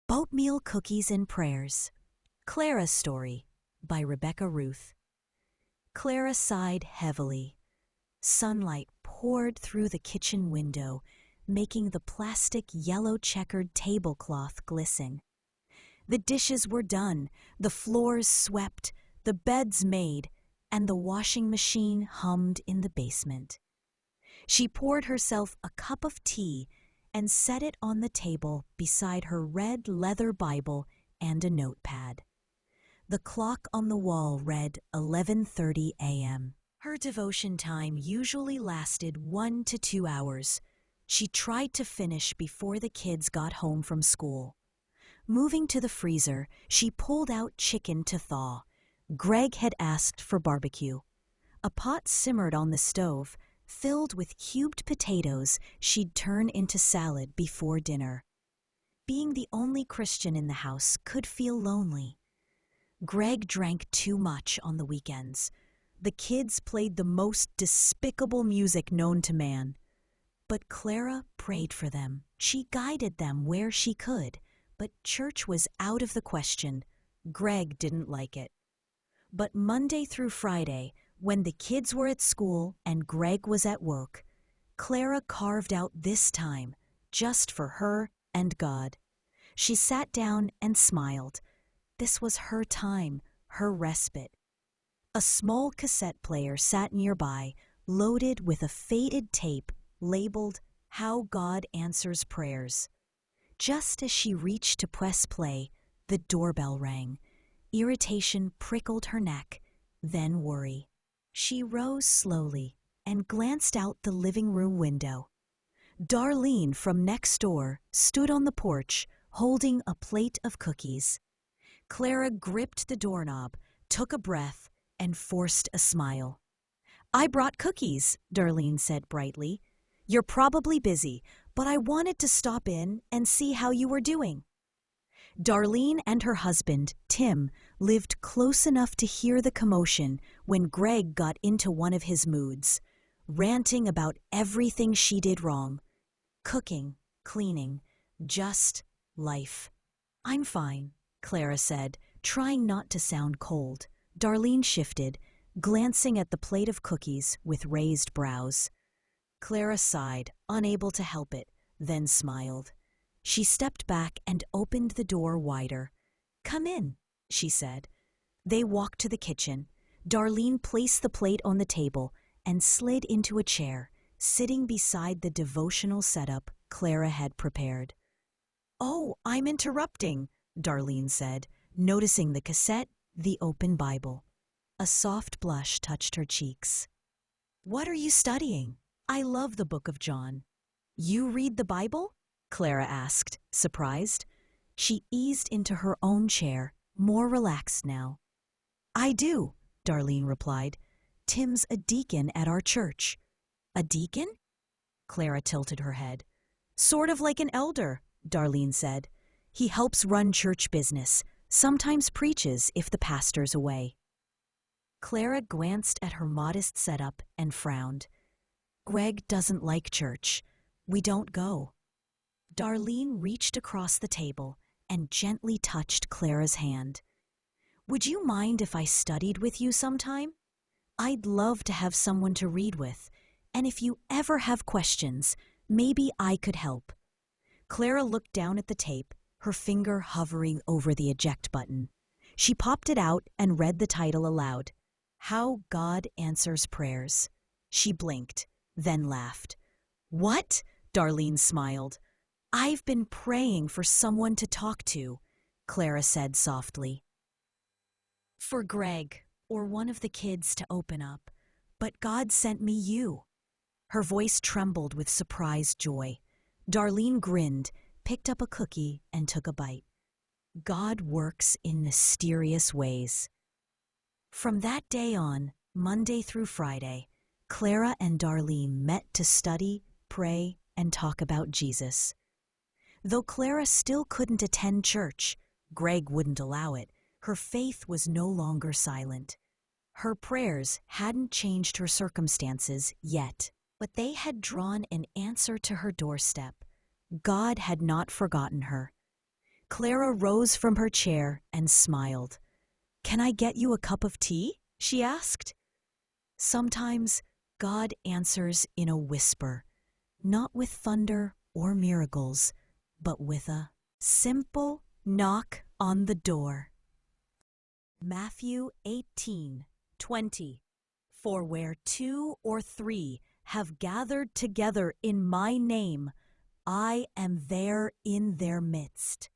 Oatmeal Cookies and Prayers. Clara's Story by Rebecca Ruth. Clara sighed heavily. Sunlight poured through the kitchen window, making the plastic yellow checkered tablecloth glisten. The dishes were done, the floors swept, the beds made, and the washing machine hummed in the basement. She poured herself a cup of tea and set it on the table beside her red leather Bible and a notepad. The clock on the wall read 11:30 a.m. Her devotion time usually lasted 1 to 2 hours. She tried to finish before the kids got home from school. Moving to the freezer, she pulled out chicken to thaw. Greg had asked for barbecue. A pot simmered on the stove, filled with cubed potatoes she'd turn into salad before dinner. Being the only Christian in the house could feel lonely. Greg drank too much on the weekends. The kids played the most despicable music known to man. But Clara prayed for them. She guided them where she could, but church was out of the question. Greg didn't like it. But Monday through Friday, when the kids were at school and Greg was at work, Clara carved out this time just for her and God. She sat down and smiled. This was her time, her respite. A small cassette player sat nearby, loaded with a faded tape labeled "How God Answers Prayers." Just as she reached to press play, the doorbell rang. Irritation prickled her neck, then worry. She rose slowly and glanced out the living room window. Darlene from next door stood on the porch, holding a plate of cookies. Clara gripped the doorknob, took a breath, and forced a smile. "I brought cookies," Darlene said brightly. "You're probably busy, but I wanted to stop in and see how you were doing." Darlene and her husband, Tim, lived close enough to hear the commotion when Greg got into one of his moods, ranting about everything she did wrong. Cooking, cleaning, just life. "I'm fine," Clara said, trying not to sound cold. Darlene shifted, glancing at the plate of cookies with raised brows. Clara sighed, unable to help it, then smiled. She stepped back and opened the door wider. "Come in," she said. They walked to the kitchen. Darlene placed the plate on the table and slid into a chair, sitting beside the devotional setup Clara had prepared. "Oh, I'm interrupting," Darlene said, noticing the cassette, the open Bible. A soft blush touched her cheeks. "What are you studying? I love the book of John." "You read the Bible?" Clara asked, surprised. She eased into her own chair, more relaxed now. "I do," Darlene replied. "Tim's a deacon at our church." "A deacon?" Clara tilted her head. "Sort of like an elder," Darlene said. "He helps run church business, sometimes preaches if the pastor's away." Clara glanced at her modest setup and frowned. "Greg doesn't like church. We don't go." Darlene reached across the table and gently touched Clara's hand. "Would you mind if I studied with you sometime? I'd love to have someone to read with, and if you ever have questions, maybe I could help." Clara looked down at the tape, her finger hovering over the eject button. She popped it out and read the title aloud. "How God Answers Prayers." She blinked, then laughed. "What?" Darlene smiled. "I've been praying for someone to talk to," Clara said softly. "For Greg, or one of the kids to open up. But God sent me you." Her voice trembled with surprised joy. Darlene grinned, picked up a cookie, and took a bite. God works in mysterious ways. From that day on, Monday through Friday, Clara and Darlene met to study, pray, and talk about Jesus. Though Clara still couldn't attend church, Greg wouldn't allow it, her faith was no longer silent. Her prayers hadn't changed her circumstances yet, but they had drawn an answer to her doorstep. God had not forgotten her. Clara rose from her chair and smiled. "Can I get you a cup of tea?" she asked. Sometimes God answers in a whisper, not with thunder or miracles, but with a simple knock on the door. Matthew 18:20. For where 2 or 3 have gathered together in my name, I am there in their midst.